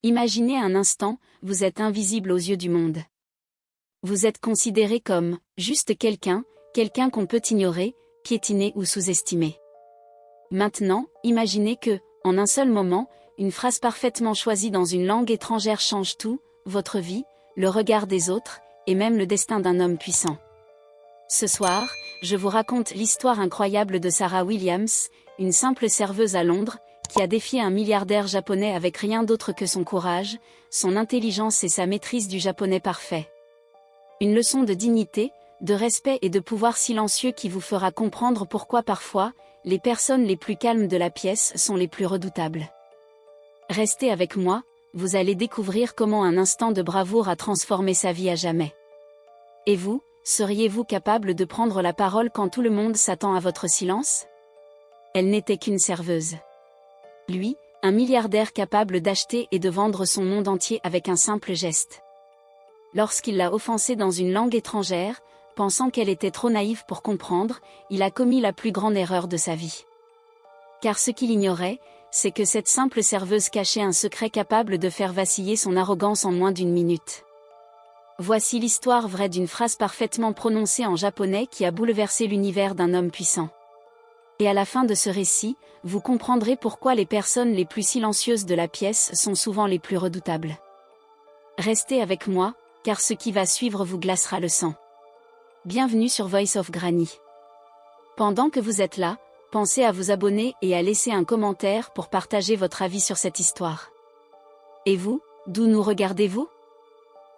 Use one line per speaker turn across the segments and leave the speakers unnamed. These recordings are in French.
Imaginez un instant, vous êtes invisible aux yeux du monde. Vous êtes considéré comme juste quelqu'un qu'on peut ignorer, piétiner ou sous-estimer. Maintenant, imaginez que, en un seul moment, une phrase parfaitement choisie dans une langue étrangère change tout, votre vie, le regard des autres, et même le destin d'un homme puissant. Ce soir, je vous raconte l'histoire incroyable de Sarah Williams, une simple serveuse à Londres, qui a défié un milliardaire japonais avec rien d'autre que son courage, son intelligence et sa maîtrise du japonais parfait. Une leçon de dignité, de respect et de pouvoir silencieux qui vous fera comprendre pourquoi parfois, les personnes les plus calmes de la pièce sont les plus redoutables. Restez avec moi, vous allez découvrir comment un instant de bravoure a transformé sa vie à jamais. Et vous, seriez-vous capable de prendre la parole quand tout le monde s'attend à votre silence? Elle n'était qu'une serveuse. Lui, un milliardaire capable d'acheter et de vendre son monde entier avec un simple geste. Lorsqu'il l'a offensée dans une langue étrangère, pensant qu'elle était trop naïve pour comprendre, il a commis la plus grande erreur de sa vie. Car ce qu'il ignorait, c'est que cette simple serveuse cachait un secret capable de faire vaciller son arrogance en moins d'une minute. Voici l'histoire vraie d'une phrase parfaitement prononcée en japonais qui a bouleversé l'univers d'un homme puissant. Et à la fin de ce récit, vous comprendrez pourquoi les personnes les plus silencieuses de la pièce sont souvent les plus redoutables. Restez avec moi, car ce qui va suivre vous glacera le sang. Bienvenue sur Voice of Granny. Pendant que vous êtes là, pensez à vous abonner et à laisser un commentaire pour partager votre avis sur cette histoire. Et vous, d'où nous regardez-vous?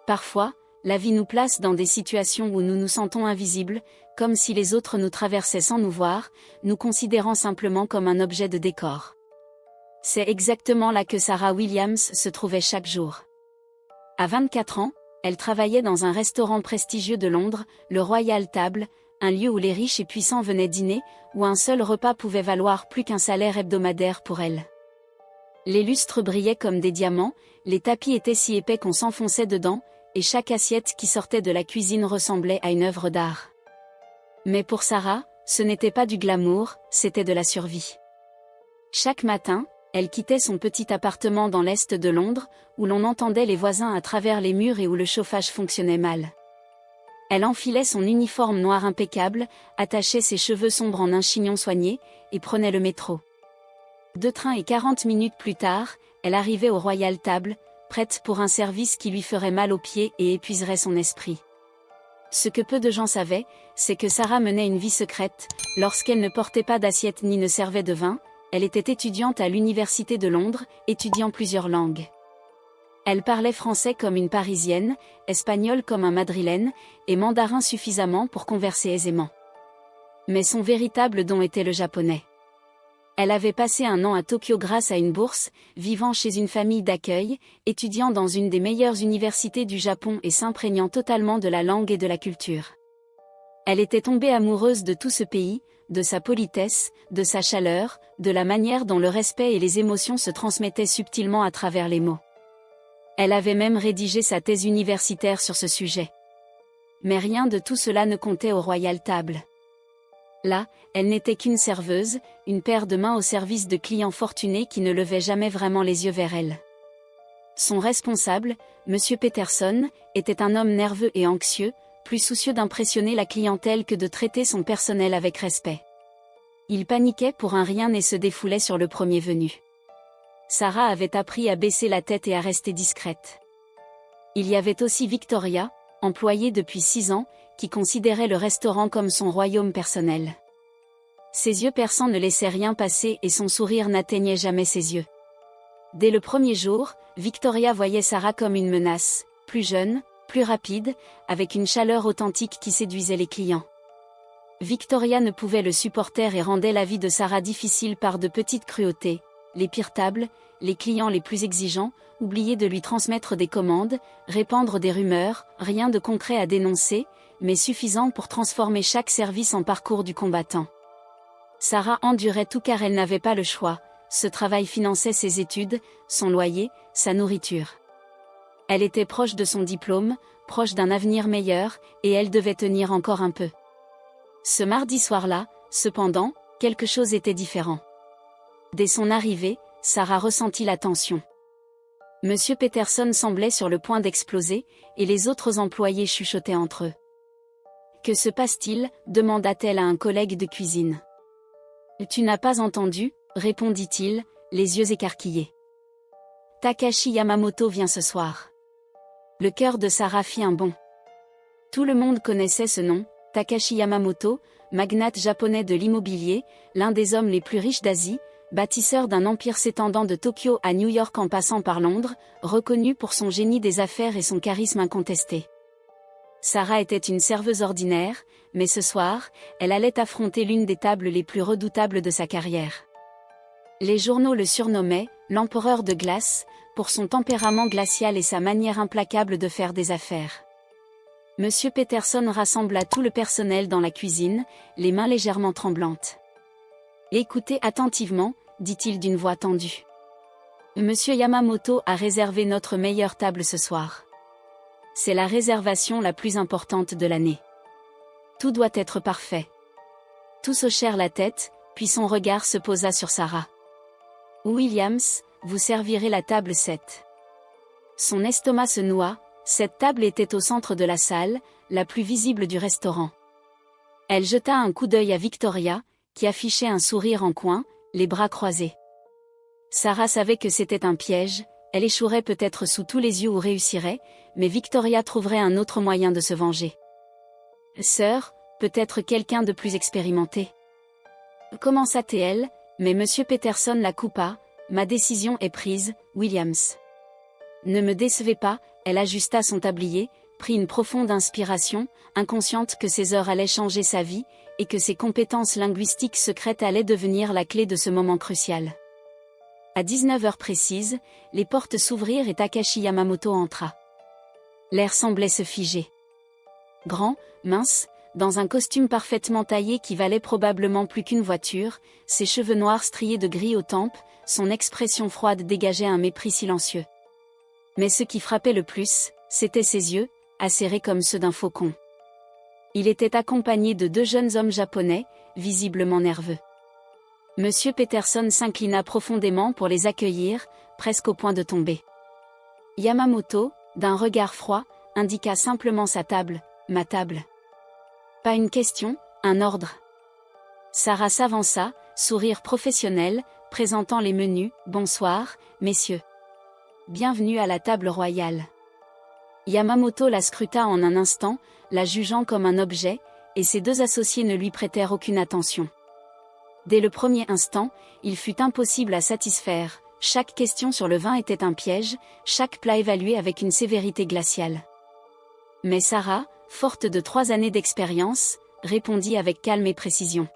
Parfois, la vie nous place dans des situations où nous nous sentons invisibles, comme si les autres nous traversaient sans nous voir, nous considérant simplement comme un objet de décor. C'est exactement là que Sarah Williams se trouvait chaque jour. À 24 ans, elle travaillait dans un restaurant prestigieux de Londres, le Royal Table, un lieu où les riches et puissants venaient dîner, où un seul repas pouvait valoir plus qu'un salaire hebdomadaire pour elle. Les lustres brillaient comme des diamants, les tapis étaient si épais qu'on s'enfonçait dedans, et chaque assiette qui sortait de la cuisine ressemblait à une œuvre d'art. Mais pour Sarah, ce n'était pas du glamour, c'était de la survie. Chaque matin, elle quittait son petit appartement dans l'est de Londres, où l'on entendait les voisins à travers les murs et où le chauffage fonctionnait mal. Elle enfilait son uniforme noir impeccable, attachait ses cheveux sombres en un chignon soigné, et prenait le métro. 2 trains et 40 minutes plus tard, elle arrivait au Royal Table, prête pour un service qui lui ferait mal aux pieds et épuiserait son esprit. Ce que peu de gens savaient, c'est que Sarah menait une vie secrète, lorsqu'elle ne portait pas d'assiette ni ne servait de vin, elle était étudiante à l'Université de Londres, étudiant plusieurs langues. Elle parlait français comme une Parisienne, espagnol comme un Madrilène, et mandarin suffisamment pour converser aisément. Mais son véritable don était le japonais. Elle avait passé 1 an à Tokyo grâce à une bourse, vivant chez une famille d'accueil, étudiant dans une des meilleures universités du Japon et s'imprégnant totalement de la langue et de la culture. Elle était tombée amoureuse de tout ce pays, de sa politesse, de sa chaleur, de la manière dont le respect et les émotions se transmettaient subtilement à travers les mots. Elle avait même rédigé sa thèse universitaire sur ce sujet. Mais rien de tout cela ne comptait au Royal Table. Là, elle n'était qu'une serveuse, une paire de mains au service de clients fortunés qui ne levaient jamais vraiment les yeux vers elle. Son responsable, M. Peterson, était un homme nerveux et anxieux, plus soucieux d'impressionner la clientèle que de traiter son personnel avec respect. Il paniquait pour un rien et se défoulait sur le premier venu. Sarah avait appris à baisser la tête et à rester discrète. Il y avait aussi Victoria, employée depuis 6 ans, qui considérait le restaurant comme son royaume personnel. Ses yeux perçants ne laissaient rien passer et son sourire n'atteignait jamais ses yeux. Dès le premier jour, Victoria voyait Sarah comme une menace, plus jeune, plus rapide, avec une chaleur authentique qui séduisait les clients. Victoria ne pouvait le supporter et rendait la vie de Sarah difficile par de petites cruautés. Les pires tables, les clients les plus exigeants, oubliaient de lui transmettre des commandes, répandre des rumeurs, rien de concret à dénoncer, mais suffisant pour transformer chaque service en parcours du combattant. Sarah endurait tout car elle n'avait pas le choix, ce travail finançait ses études, son loyer, sa nourriture. Elle était proche de son diplôme, proche d'un avenir meilleur, et elle devait tenir encore un peu. Ce mardi soir-là, cependant, quelque chose était différent. Dès son arrivée, Sarah ressentit la tension. Monsieur Peterson semblait sur le point d'exploser, et les autres employés chuchotaient entre eux. Que se passe-t-il demanda-t-elle à un collègue de cuisine. Tu n'as pas entendu, répondit-il, les yeux écarquillés. Takashi Yamamoto vient ce soir. Le cœur de Sarah fit un bond. Tout le monde connaissait ce nom, Takashi Yamamoto, magnate japonais de l'immobilier, l'un des hommes les plus riches d'Asie, bâtisseur d'un empire s'étendant de Tokyo à New York en passant par Londres, reconnu pour son génie des affaires et son charisme incontesté. Sarah était une serveuse ordinaire, mais ce soir, elle allait affronter l'une des tables les plus redoutables de sa carrière. Les journaux le surnommaient « l'empereur de glace », pour son tempérament glacial et sa manière implacable de faire des affaires. Monsieur Peterson rassembla tout le personnel dans la cuisine, les mains légèrement tremblantes. « Écoutez attentivement », dit-il d'une voix tendue. « Monsieur Yamamoto a réservé notre meilleure table ce soir. C'est la réservation la plus importante de l'année. Tout doit être parfait. » Tous hochèrent la tête, puis son regard se posa sur Sarah. « Williams, vous servirez la table 7. » Son estomac se noua, cette table était au centre de la salle, la plus visible du restaurant. Elle jeta un coup d'œil à Victoria, qui affichait un sourire en coin, les bras croisés. Sarah savait que c'était un piège, elle échouerait peut-être sous tous les yeux ou réussirait, mais Victoria trouverait un autre moyen de se venger. Sœur, peut-être quelqu'un de plus expérimenté. Commença-t-elle, mais Monsieur Peterson la coupa. Ma décision est prise, Williams. Ne me décevez pas, elle ajusta son tablier, prit une profonde inspiration, inconsciente que ces heures allaient changer sa vie, et que ses compétences linguistiques secrètes allaient devenir la clé de ce moment crucial. À 19 heures précises, les portes s'ouvrirent et Takashi Yamamoto entra. L'air semblait se figer. Grand, mince, dans un costume parfaitement taillé qui valait probablement plus qu'une voiture, ses cheveux noirs striés de gris aux tempes, son expression froide dégageait un mépris silencieux. Mais ce qui frappait le plus, c'étaient ses yeux, acérés comme ceux d'un faucon. Il était accompagné de 2 jeunes hommes japonais, visiblement nerveux. Monsieur Peterson s'inclina profondément pour les accueillir, presque au point de tomber. Yamamoto, d'un regard froid, indiqua simplement sa table, ma table. Pas une question, un ordre. Sarah s'avança, sourire professionnel, présentant les menus. Bonsoir, messieurs. Bienvenue à la table royale. Yamamoto la scruta en un instant, la jugeant comme un objet, et ses 2 associés ne lui prêtèrent aucune attention. Dès le premier instant, il fut impossible à satisfaire, chaque question sur le vin était un piège, chaque plat évalué avec une sévérité glaciale. Mais Sarah, forte de 3 années d'expérience, répondit avec calme et précision.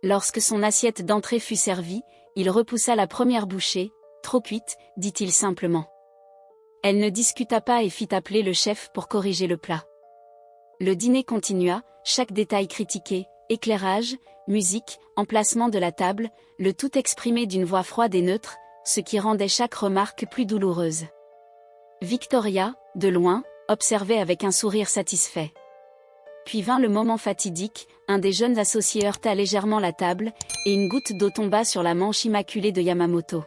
Lorsque son assiette d'entrée fut servie, il repoussa la première bouchée, trop cuite, dit-il simplement. Elle ne discuta pas et fit appeler le chef pour corriger le plat. Le dîner continua, chaque détail critiqué, éclairage, musique, emplacement de la table, le tout exprimé d'une voix froide et neutre, ce qui rendait chaque remarque plus douloureuse. Victoria, de loin, observait avec un sourire satisfait. Puis vint le moment fatidique, un des jeunes associés heurta légèrement la table, et une goutte d'eau tomba sur la manche immaculée de Yamamoto.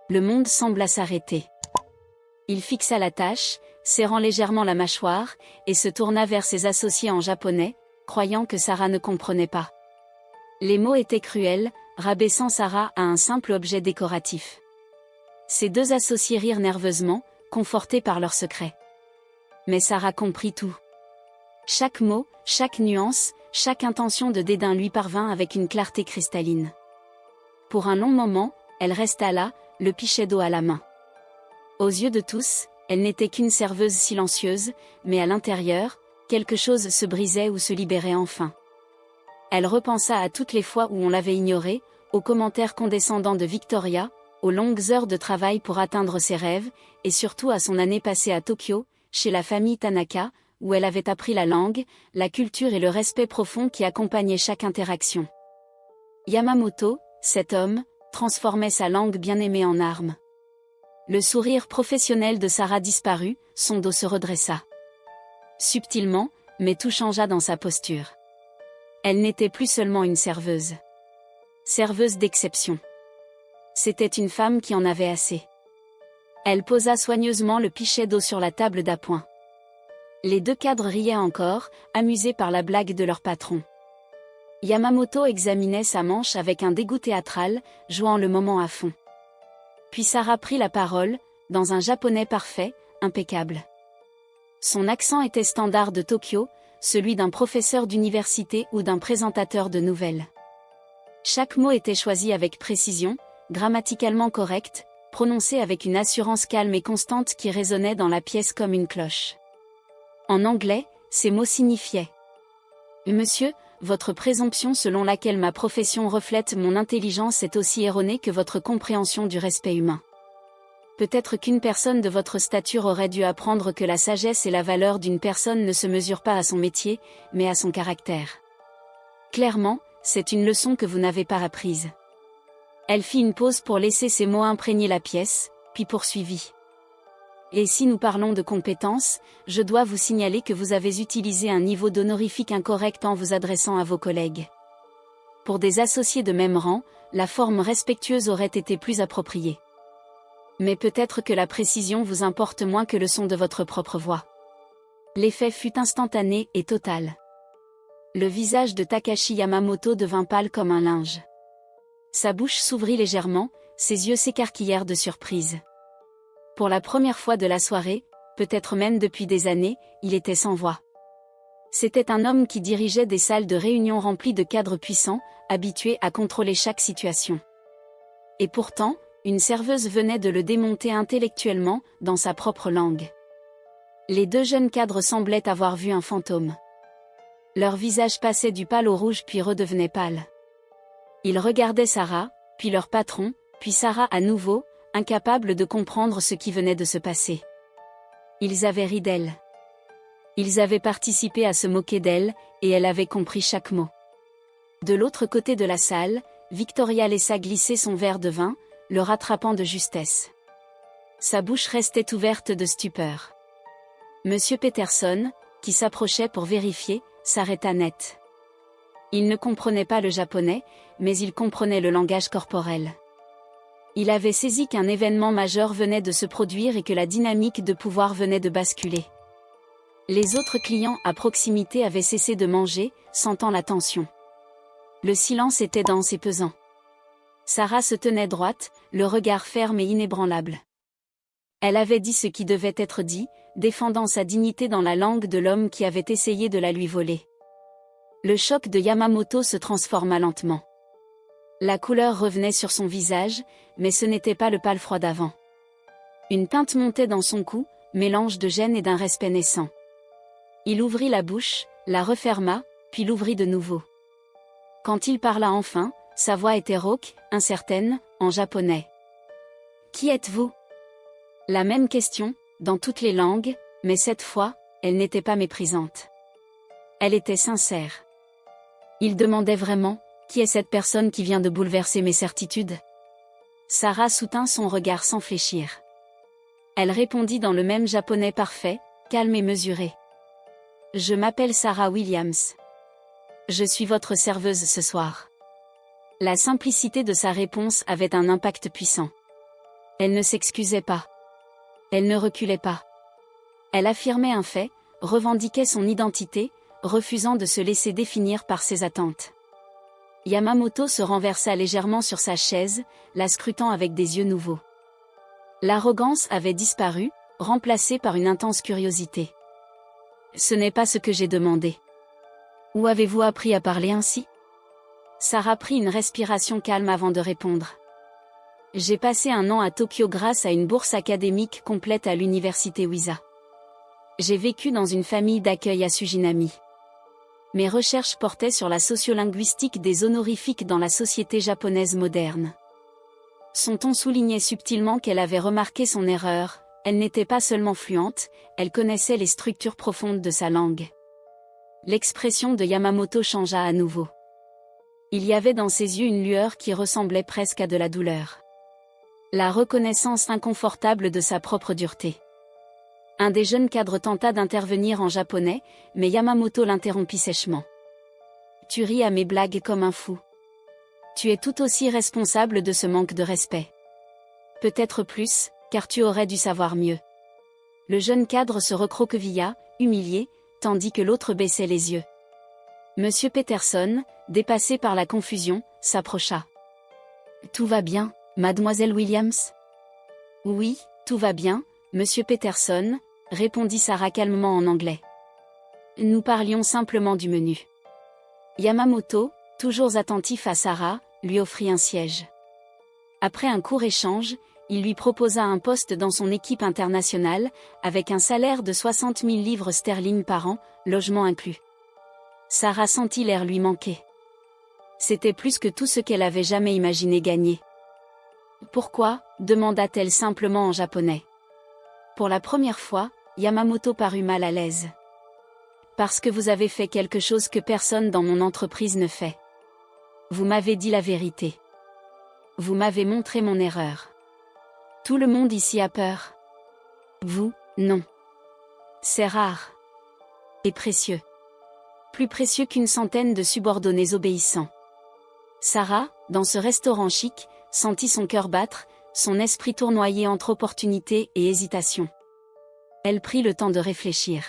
Le monde sembla s'arrêter. Il fixa la tâche, serrant légèrement la mâchoire, et se tourna vers ses associés en japonais, croyant que Sarah ne comprenait pas. Les mots étaient cruels, rabaissant Sarah à un simple objet décoratif. Ses 2 associés rirent nerveusement, confortés par leur secret. Mais Sarah comprit tout. Chaque mot, chaque nuance, chaque intention de dédain lui parvint avec une clarté cristalline. Pour un long moment, elle resta là, le pichet d'eau à la main. Aux yeux de tous, elle n'était qu'une serveuse silencieuse, mais à l'intérieur, quelque chose se brisait ou se libérait enfin. Elle repensa à toutes les fois où on l'avait ignorée, aux commentaires condescendants de Victoria, aux longues heures de travail pour atteindre ses rêves, et surtout à son année passée à Tokyo, chez la famille Tanaka, où elle avait appris la langue, la culture et le respect profond qui accompagnaient chaque interaction. Yamamoto, cet homme, transformait sa langue bien-aimée en arme. Le sourire professionnel de Sarah disparut, son dos se redressa. Subtilement, mais tout changea dans sa posture. Elle n'était plus seulement une serveuse. Serveuse d'exception. C'était une femme qui en avait assez. Elle posa soigneusement le pichet d'eau sur la table d'appoint. Les deux cadres riaient encore, amusés par la blague de leur patron. Yamamoto examinait sa manche avec un dégoût théâtral, jouant le moment à fond. Puis Sarah prit la parole, dans un japonais parfait, impeccable. Son accent était standard de Tokyo, celui d'un professeur d'université ou d'un présentateur de nouvelles. Chaque mot était choisi avec précision, grammaticalement correct, prononcé avec une assurance calme et constante qui résonnait dans la pièce comme une cloche. En anglais, ces mots signifiaient « Monsieur, votre présomption selon laquelle ma profession reflète mon intelligence est aussi erronée que votre compréhension du respect humain. Peut-être qu'une personne de votre stature aurait dû apprendre que la sagesse et la valeur d'une personne ne se mesurent pas à son métier, mais à son caractère. Clairement, c'est une leçon que vous n'avez pas apprise. » Elle fit une pause pour laisser ces mots imprégner la pièce, puis poursuivit. « Et si nous parlons de compétences, je dois vous signaler que vous avez utilisé un niveau d'honorifique incorrect en vous adressant à vos collègues. Pour des associés de même rang, la forme respectueuse aurait été plus appropriée. Mais peut-être que la précision vous importe moins que le son de votre propre voix. » L'effet fut instantané et total. Le visage de Takashi Yamamoto devint pâle comme un linge. Sa bouche s'ouvrit légèrement, ses yeux s'écarquillèrent de surprise. Pour la première fois de la soirée, peut-être même depuis des années, il était sans voix. C'était un homme qui dirigeait des salles de réunion remplies de cadres puissants, habitués à contrôler chaque situation. Et pourtant, une serveuse venait de le démonter intellectuellement, dans sa propre langue. Les deux jeunes cadres semblaient avoir vu un fantôme. Leur visage passait du pâle au rouge puis redevenait pâle. Ils regardaient Sarah, puis leur patron, puis Sarah à nouveau, incapables de comprendre ce qui venait de se passer. Ils avaient ri d'elle. Ils avaient participé à se moquer d'elle, et elle avait compris chaque mot. De l'autre côté de la salle, Victoria laissa glisser son verre de vin, le rattrapant de justesse. Sa bouche restait ouverte de stupeur. Monsieur Peterson, qui s'approchait pour vérifier, s'arrêta net. Il ne comprenait pas le japonais, mais il comprenait le langage corporel. Il avait saisi qu'un événement majeur venait de se produire et que la dynamique de pouvoir venait de basculer. Les autres clients à proximité avaient cessé de manger, sentant la tension. Le silence était dense et pesant. Sarah se tenait droite, le regard ferme et inébranlable. Elle avait dit ce qui devait être dit, défendant sa dignité dans la langue de l'homme qui avait essayé de la lui voler. Le choc de Yamamoto se transforma lentement. La couleur revenait sur son visage, mais ce n'était pas le pâle froid d'avant. Une teinte montait dans son cou, mélange de gêne et d'un respect naissant. Il ouvrit la bouche, la referma, puis l'ouvrit de nouveau. Quand il parla enfin, sa voix était rauque, incertaine, en japonais. « Qui êtes-vous » La même question, dans toutes les langues, mais cette fois, elle n'était pas méprisante. Elle était sincère. Il demandait vraiment: qui est cette personne qui vient de bouleverser mes certitudes? Sarah soutint son regard sans fléchir. Elle répondit dans le même japonais parfait, calme et mesuré. « Je m'appelle Sarah Williams. Je suis votre serveuse ce soir. » La simplicité de sa réponse avait un impact puissant. Elle ne s'excusait pas. Elle ne reculait pas. Elle affirmait un fait, revendiquait son identité, refusant de se laisser définir par ses attentes. Yamamoto se renversa légèrement sur sa chaise, la scrutant avec des yeux nouveaux. L'arrogance avait disparu, remplacée par une intense curiosité. « Ce n'est pas ce que j'ai demandé. Où avez-vous appris à parler ainsi ?» Sarah prit une respiration calme avant de répondre. « J'ai passé un an à Tokyo grâce à une bourse académique complète à l'université Uisa. J'ai vécu dans une famille d'accueil à Suginami. Mes recherches portaient sur la sociolinguistique des honorifiques dans la société japonaise moderne. » Son ton soulignait subtilement qu'elle avait remarqué son erreur, elle n'était pas seulement fluente, elle connaissait les structures profondes de sa langue. L'expression de Yamamoto changea à nouveau. Il y avait dans ses yeux une lueur qui ressemblait presque à de la douleur. La reconnaissance inconfortable de sa propre dureté. Un des jeunes cadres tenta d'intervenir en japonais, mais Yamamoto l'interrompit sèchement. « Tu ris à mes blagues comme un fou. Tu es tout aussi responsable de ce manque de respect. Peut-être plus, car tu aurais dû savoir mieux. Le jeune cadre se recroquevilla, humilié, tandis que l'autre baissait les yeux. Monsieur Peterson, dépassé par la confusion, s'approcha. Tout va bien, mademoiselle Williams? Oui, tout va bien, monsieur Peterson, répondit Sarah calmement en anglais. Nous parlions simplement du menu. Yamamoto, toujours attentif à Sarah, lui offrit un siège. Après un court échange, il lui proposa un poste dans son équipe internationale, avec un salaire de 60 000 livres sterling par an, logement inclus. Sarah sentit l'air lui manquer. C'était plus que tout ce qu'elle avait jamais imaginé gagner. Pourquoi? Demanda-t-elle simplement en japonais. Pour la première fois, Yamamoto parut mal à l'aise. Parce que vous avez fait quelque chose que personne dans mon entreprise ne fait. Vous m'avez dit la vérité. Vous m'avez montré mon erreur. Tout le monde ici a peur. Vous, non. C'est rare. Et précieux. Plus précieux qu'une centaine de subordonnés obéissants. Sarah, dans ce restaurant chic, sentit son cœur battre, son esprit tournoyer entre opportunité et hésitation. Elle prit le temps de réfléchir.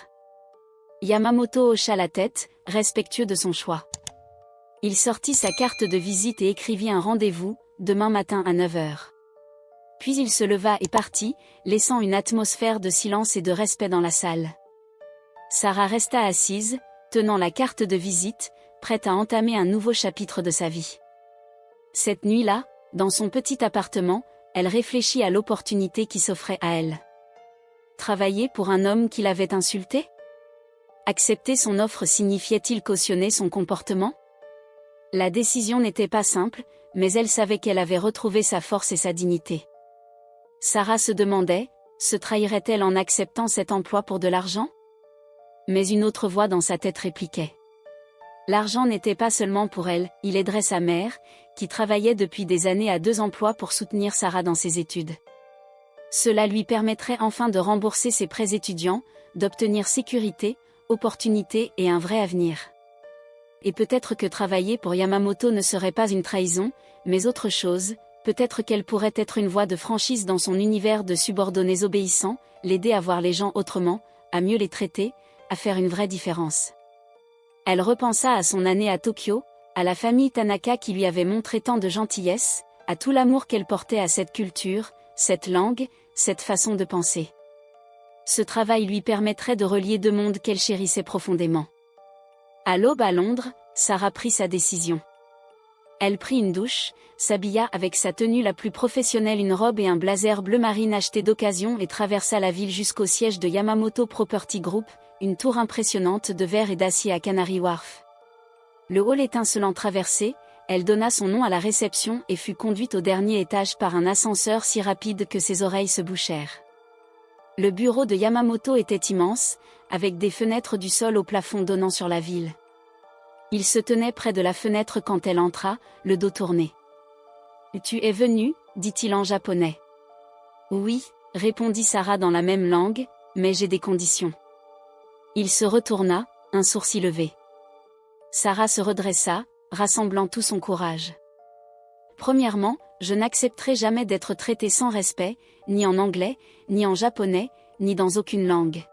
Yamamoto hocha la tête, respectueux de son choix. Il sortit sa carte de visite et écrivit un rendez-vous, demain matin à 9 h. Puis il se leva et partit, laissant une atmosphère de silence et de respect dans la salle. Sarah resta assise, tenant la carte de visite, prête à entamer un nouveau chapitre de sa vie. Cette nuit-là, dans son petit appartement, elle réfléchit à l'opportunité qui s'offrait à elle. Travailler pour un homme qui l'avait insultée? Accepter son offre signifiait-il cautionner son comportement? La décision n'était pas simple, mais elle savait qu'elle avait retrouvé sa force et sa dignité. Sarah se demandait, se trahirait-elle en acceptant cet emploi pour de l'argent? Mais une autre voix dans sa tête répliquait. L'argent n'était pas seulement pour elle, il aiderait sa mère, qui travaillait depuis des années à 2 emplois pour soutenir Sarah dans ses études. Cela lui permettrait enfin de rembourser ses prêts étudiants, d'obtenir sécurité, opportunité et un vrai avenir. Et peut-être que travailler pour Yamamoto ne serait pas une trahison, mais autre chose, peut-être qu'elle pourrait être une voie de franchise dans son univers de subordonnés obéissants, l'aider à voir les gens autrement, à mieux les traiter, à faire une vraie différence. Elle repensa à son année à Tokyo, à la famille Tanaka qui lui avait montré tant de gentillesse, à tout l'amour qu'elle portait à cette culture, cette langue, cette façon de penser. Ce travail lui permettrait de relier 2 mondes qu'elle chérissait profondément. À l'aube à Londres, Sarah prit sa décision. Elle prit une douche, s'habilla avec sa tenue la plus professionnelle, une robe et un blazer bleu marine acheté d'occasion et traversa la ville jusqu'au siège de Yamamoto Property Group, une tour impressionnante de verre et d'acier à Canary Wharf. Le hall étincelant traversé, elle donna son nom à la réception et fut conduite au dernier étage par un ascenseur si rapide que ses oreilles se bouchèrent. Le bureau de Yamamoto était immense, avec des fenêtres du sol au plafond donnant sur la ville. Il se tenait près de la fenêtre quand elle entra, le dos tourné. « Tu es venue ?» dit-il en japonais. « Oui » répondit Sarah dans la même langue, « mais j'ai des conditions. » Il se retourna, un sourcil levé. Sarah se redressa, rassemblant tout son courage. « Premièrement, je n'accepterai jamais d'être traitée sans respect, ni en anglais, ni en japonais, ni dans aucune langue.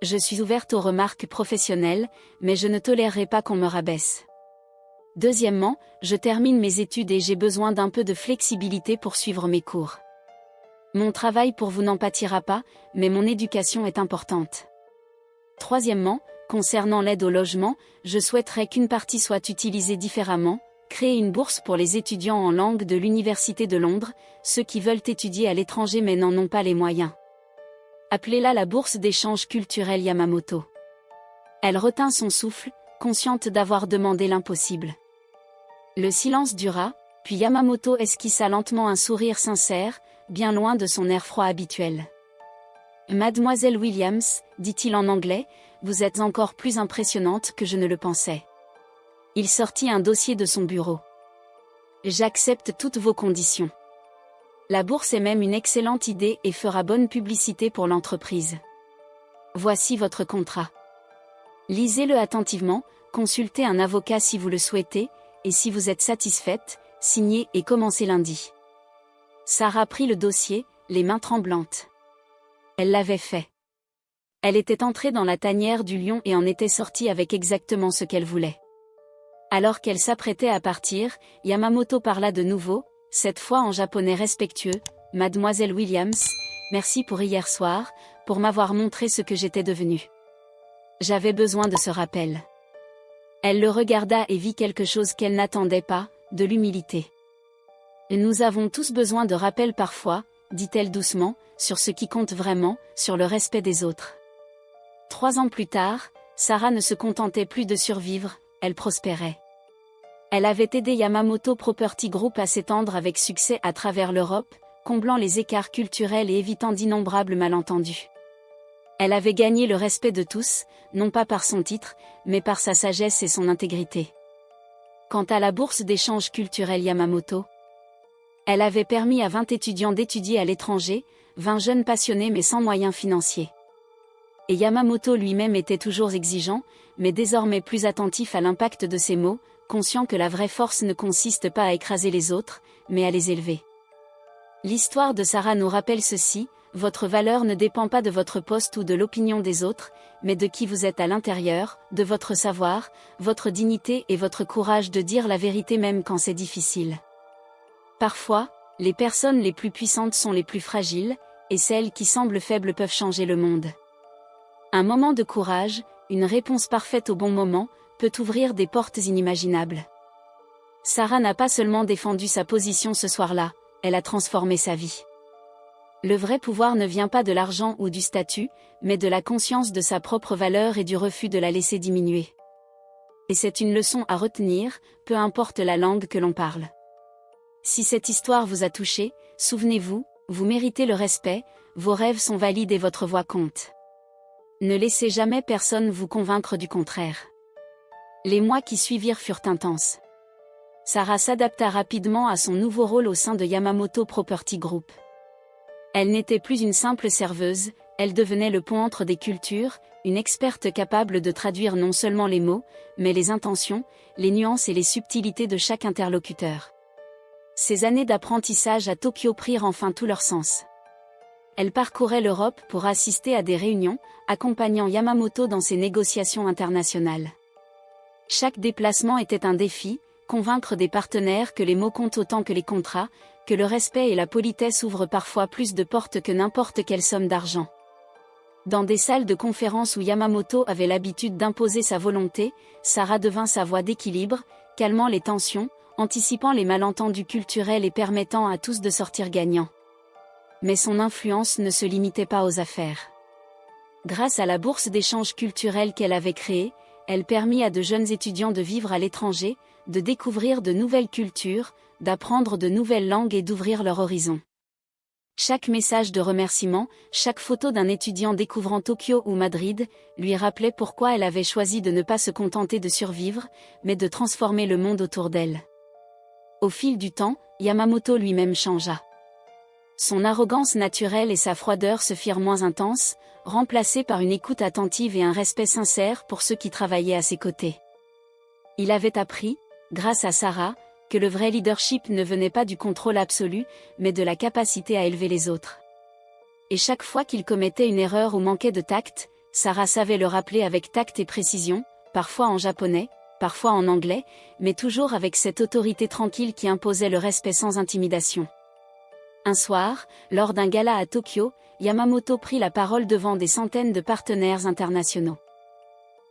Je suis ouverte aux remarques professionnelles, mais je ne tolérerai pas qu'on me rabaisse. Deuxièmement, je termine mes études et j'ai besoin d'un peu de flexibilité pour suivre mes cours. Mon travail pour vous n'en pâtira pas, mais mon éducation est importante. Troisièmement, concernant l'aide au logement, je souhaiterais qu'une partie soit utilisée différemment, créer une bourse pour les étudiants en langue de l'Université de Londres, ceux qui veulent étudier à l'étranger mais n'en ont pas les moyens. Appelez-la la bourse d'échange culturel Yamamoto. Elle retint son souffle, consciente d'avoir demandé l'impossible. Le silence dura, puis Yamamoto esquissa lentement un sourire sincère, bien loin de son air froid habituel. « Mademoiselle Williams, dit-il en anglais, vous êtes encore plus impressionnante que je ne le pensais. » Il sortit un dossier de son bureau. « J'accepte toutes vos conditions. La bourse est même une excellente idée et fera bonne publicité pour l'entreprise. Voici votre contrat. Lisez-le attentivement, consultez un avocat si vous le souhaitez, et si vous êtes satisfaite, signez et commencez lundi. » Sarah prit le dossier, les mains tremblantes. Elle l'avait fait. Elle était entrée dans la tanière du lion et en était sortie avec exactement ce qu'elle voulait. Alors qu'elle s'apprêtait à partir, Yamamoto parla de nouveau, cette fois en japonais respectueux. « Mademoiselle Williams, merci pour hier soir, pour m'avoir montré ce que j'étais devenue. J'avais besoin de ce rappel. » Elle le regarda et vit quelque chose qu'elle n'attendait pas, de l'humilité. « Nous avons tous besoin de rappels parfois, » dit-elle doucement, sur ce qui compte vraiment, sur le respect des autres. 3 ans plus tard, Sarah ne se contentait plus de survivre, elle prospérait. Elle avait aidé Yamamoto Property Group à s'étendre avec succès à travers l'Europe, comblant les écarts culturels et évitant d'innombrables malentendus. Elle avait gagné le respect de tous, non pas par son titre, mais par sa sagesse et son intégrité. Quant à la bourse d'échange culturel Yamamoto, elle avait permis à 20 étudiants d'étudier à l'étranger, 20 jeunes passionnés mais sans moyens financiers. Et Yamamoto lui-même était toujours exigeant, mais désormais plus attentif à l'impact de ses mots, conscient que la vraie force ne consiste pas à écraser les autres, mais à les élever. L'histoire de Sarah nous rappelle ceci, votre valeur ne dépend pas de votre poste ou de l'opinion des autres, mais de qui vous êtes à l'intérieur, de votre savoir, votre dignité et votre courage de dire la vérité même quand c'est difficile. Parfois, les personnes les plus puissantes sont les plus fragiles, et celles qui semblent faibles peuvent changer le monde. Un moment de courage, une réponse parfaite au bon moment, peut ouvrir des portes inimaginables. Sarah n'a pas seulement défendu sa position ce soir-là, elle a transformé sa vie. Le vrai pouvoir ne vient pas de l'argent ou du statut, mais de la conscience de sa propre valeur et du refus de la laisser diminuer. Et c'est une leçon à retenir, peu importe la langue que l'on parle. Si cette histoire vous a touché, souvenez-vous, vous méritez le respect, vos rêves sont valides et votre voix compte. Ne laissez jamais personne vous convaincre du contraire. Les mois qui suivirent furent intenses. Sarah s'adapta rapidement à son nouveau rôle au sein de Yamamoto Property Group. Elle n'était plus une simple serveuse, elle devenait le pont entre des cultures, une experte capable de traduire non seulement les mots, mais les intentions, les nuances et les subtilités de chaque interlocuteur. Ces années d'apprentissage à Tokyo prirent enfin tout leur sens. Elle parcourait l'Europe pour assister à des réunions, accompagnant Yamamoto dans ses négociations internationales. Chaque déplacement était un défi, convaincre des partenaires que les mots comptent autant que les contrats, que le respect et la politesse ouvrent parfois plus de portes que n'importe quelle somme d'argent. Dans des salles de conférence où Yamamoto avait l'habitude d'imposer sa volonté, Sarah devint sa voix d'équilibre, calmant les tensions, anticipant les malentendus culturels et permettant à tous de sortir gagnants. Mais son influence ne se limitait pas aux affaires. Grâce à la bourse d'échange culturel qu'elle avait créée, elle permit à de jeunes étudiants de vivre à l'étranger, de découvrir de nouvelles cultures, d'apprendre de nouvelles langues et d'ouvrir leur horizon. Chaque message de remerciement, chaque photo d'un étudiant découvrant Tokyo ou Madrid, lui rappelait pourquoi elle avait choisi de ne pas se contenter de survivre, mais de transformer le monde autour d'elle. Au fil du temps, Yamamoto lui-même changea. Son arrogance naturelle et sa froideur se firent moins intenses, remplacées par une écoute attentive et un respect sincère pour ceux qui travaillaient à ses côtés. Il avait appris, grâce à Sarah, que le vrai leadership ne venait pas du contrôle absolu, mais de la capacité à élever les autres. Et chaque fois qu'il commettait une erreur ou manquait de tact, Sarah savait le rappeler avec tact et précision, parfois en japonais, parfois en anglais, mais toujours avec cette autorité tranquille qui imposait le respect sans intimidation. Un soir, lors d'un gala à Tokyo, Yamamoto prit la parole devant des centaines de partenaires internationaux.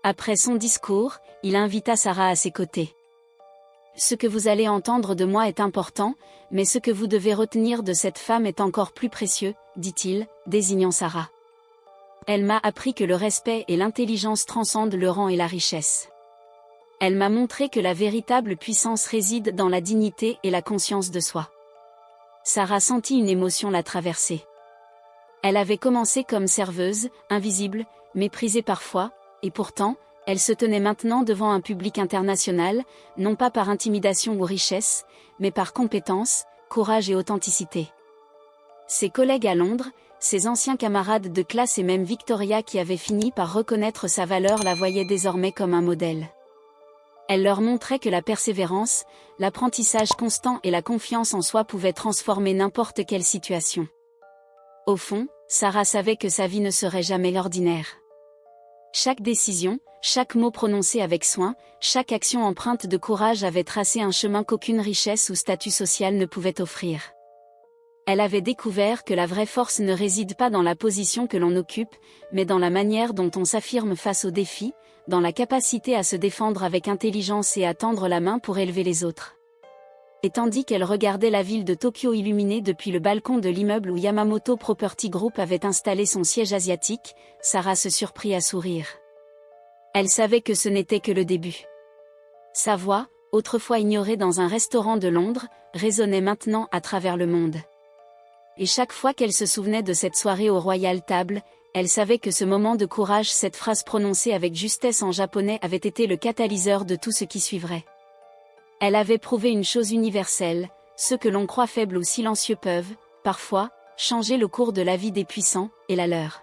Après son discours, il invita Sarah à ses côtés. Ce que vous allez entendre de moi est important, mais ce que vous devez retenir de cette femme est encore plus précieux, dit-il, désignant Sarah. Elle m'a appris que le respect et l'intelligence transcendent le rang et la richesse. Elle m'a montré que la véritable puissance réside dans la dignité et la conscience de soi. Sarah sentit une émotion la traverser. Elle avait commencé comme serveuse, invisible, méprisée parfois, et pourtant, elle se tenait maintenant devant un public international, non pas par intimidation ou richesse, mais par compétence, courage et authenticité. Ses collègues à Londres, ses anciens camarades de classe et même Victoria qui avait fini par reconnaître sa valeur la voyaient désormais comme un modèle. Elle leur montrait que la persévérance, l'apprentissage constant et la confiance en soi pouvaient transformer n'importe quelle situation. Au fond, Sarah savait que sa vie ne serait jamais l'ordinaire. Chaque décision, chaque mot prononcé avec soin, chaque action empreinte de courage avait tracé un chemin qu'aucune richesse ou statut social ne pouvait offrir. Elle avait découvert que la vraie force ne réside pas dans la position que l'on occupe, mais dans la manière dont on s'affirme face aux défis, dans la capacité à se défendre avec intelligence et à tendre la main pour élever les autres. Et tandis qu'elle regardait la ville de Tokyo illuminée depuis le balcon de l'immeuble où Yamamoto Property Group avait installé son siège asiatique, Sarah se surprit à sourire. Elle savait que ce n'était que le début. Sa voix, autrefois ignorée dans un restaurant de Londres, résonnait maintenant à travers le monde. Et chaque fois qu'elle se souvenait de cette soirée au Royal Table, elle savait que ce moment de courage, cette phrase prononcée avec justesse en japonais avait été le catalyseur de tout ce qui suivrait. Elle avait prouvé une chose universelle, ceux que l'on croit faibles ou silencieux peuvent, parfois, changer le cours de la vie des puissants, et la leur.